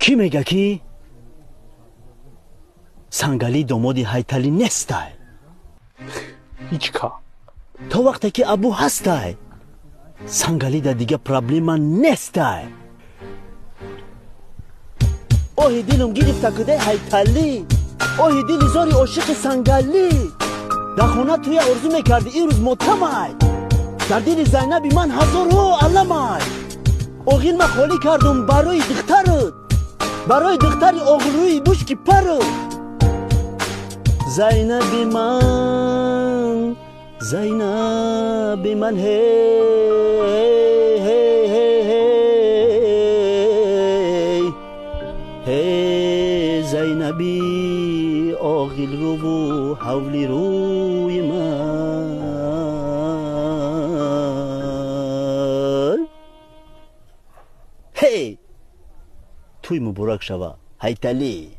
کی میگه کی سنگالی دومودی هایتالی نستای هیچکا تا وقتی که ابو هستای سنگالی دا دیگه پرابلیما نستای اوهی دیلم گرفته کده هایتالی اوهی دیلی زاری عاشق سنگالی در خونه توی ارزو میکردی این روز متمای در دیل زینبی من هزارو علمای اوغیل ما خالی کردم برای دخترت برای دختری اغلوی بوشکی پرت زینبی من زینبی من هی زینبی آغیل رو و حولی روی من هی توی مبارک شوه هایتالی